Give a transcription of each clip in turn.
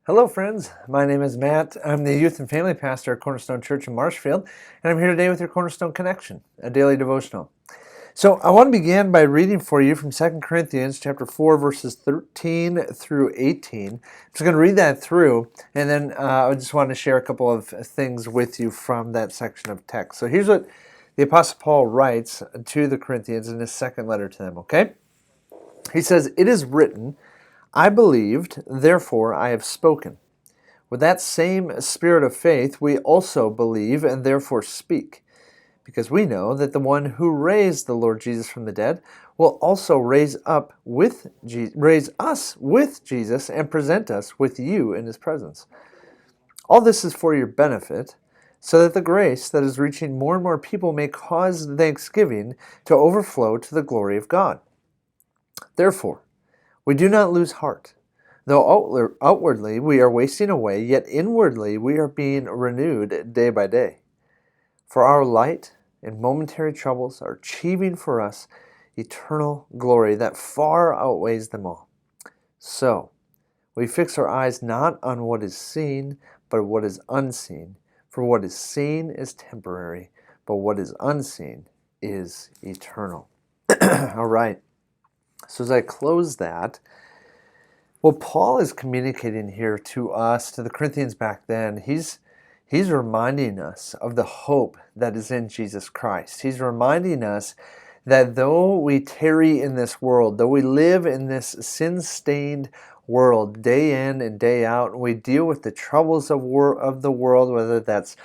Hello, friends. My name is Matt. I'm the youth and family pastor at Cornerstone Church in Marshfield, and I'm here today with your Cornerstone Connection, a daily devotional. So I want to begin by reading for you from 2 Corinthians chapter 4, verses 13 through 18. I'm just going to read that through, and then I just want to share a couple of things with you from that section of text. So here's what the Apostle Paul writes to the Corinthians in his second letter to them, okay? He says, "It is written, I believed, therefore I have spoken. With that same spirit of faith, we also believe and therefore speak, because we know that the one who raised the Lord Jesus from the dead will also raise us with Jesus and present us with you in his presence. All this is for your benefit, so that the grace that is reaching more and more people may cause thanksgiving to overflow to the glory of God. Therefore, we do not lose heart. Though outwardly we are wasting away, yet inwardly we are being renewed day by day. For our light and momentary troubles are achieving for us eternal glory that far outweighs them all. So, we fix our eyes not on what is seen, but what is unseen. For what is seen is temporary, but what is unseen is eternal." All right. So as I close that, what Paul is communicating here to us, to the Corinthians back then, he's reminding us of the hope that is in Jesus Christ. He's reminding us that though we tarry in this world, though we live in this sin-stained world day in and day out, and we deal with the troubles of the world, whether that's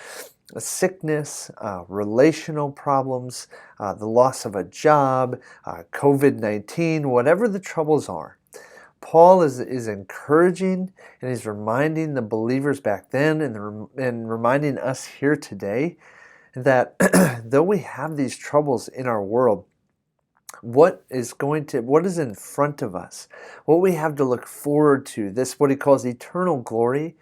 sickness, relational problems, the loss of a job, COVID-19, whatever the troubles are, Paul is encouraging and he's reminding the believers back then and reminding us here today that though we have these troubles in our world, what is in front of us, what we have to look forward to, this what he calls eternal glory,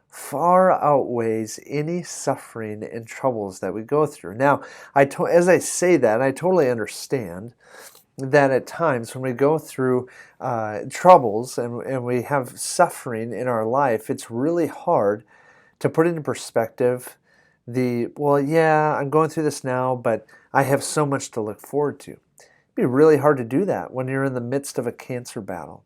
far outweighs any suffering and troubles that we go through. Now, as I say that, I totally understand that at times when we go through troubles and we have suffering in our life, it's really hard to put into perspective I'm going through this now, but I have so much to look forward to. It'd be really hard to do that when you're in the midst of a cancer battle,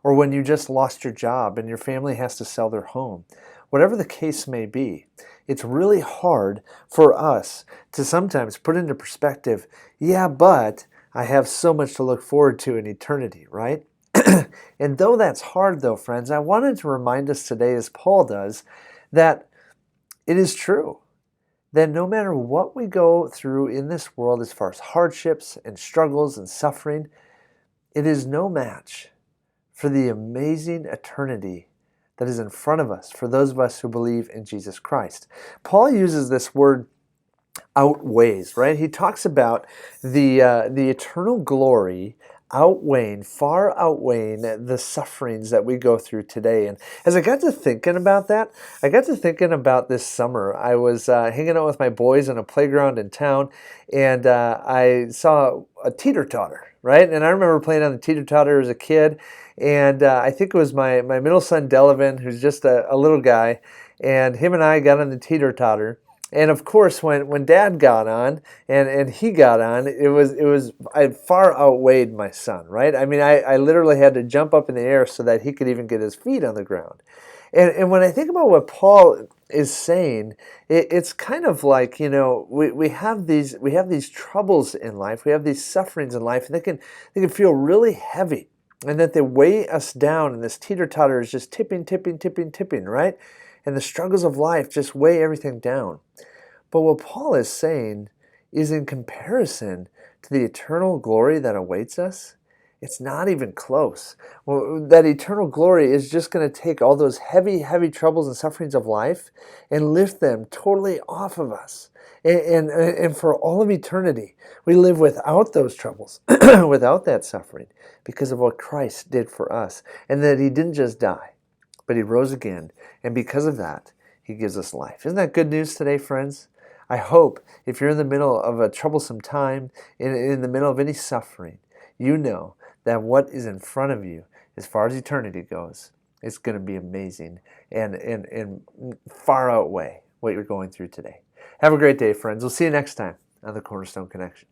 or when you just lost your job and your family has to sell their home. Whatever the case may be, it's really hard for us to sometimes put into perspective, but I have so much to look forward to in eternity, right? And though that's hard, though, friends, I wanted to remind us today, as Paul does, that it is true that no matter what we go through in this world as far as hardships and struggles and suffering, it is no match for the amazing eternity that is in front of us for those of us who believe in Jesus Christ. Paul uses this word outweighs, right? He talks about the eternal glory far outweighing the sufferings that we go through today. And as I got to thinking about that, I got to thinking about this summer. I was hanging out with my boys on a playground in town, and I saw a teeter-totter, right? And I remember playing on the teeter-totter as a kid, and I think it was my middle son, Delavan, who's just a little guy, and him and I got on the teeter-totter. And of course, when Dad got on and he got on, I far outweighed my son, right? I mean, I literally had to jump up in the air so that he could even get his feet on the ground. And when I think about what Paul is saying, it's kind of like, we have these troubles in life, we have these sufferings in life, and they can feel really heavy, and that they weigh us down, and this teeter-totter is just tipping, right? And the struggles of life just weigh everything down. But what Paul is saying is, in comparison to the eternal glory that awaits us, it's not even close. Well, that eternal glory is just going to take all those heavy, heavy troubles and sufferings of life and lift them totally off of us. And for all of eternity, we live without those troubles, without that suffering, because of what Christ did for us. And that he didn't just die, but he rose again, and because of that, he gives us life. Isn't that good news today, friends? I hope if you're in the middle of a troublesome time, in the middle of any suffering, you know that what is in front of you, as far as eternity goes, It's going to be amazing and far outweigh what you're going through today. Have a great day, friends. We'll see you next time on the Cornerstone Connection.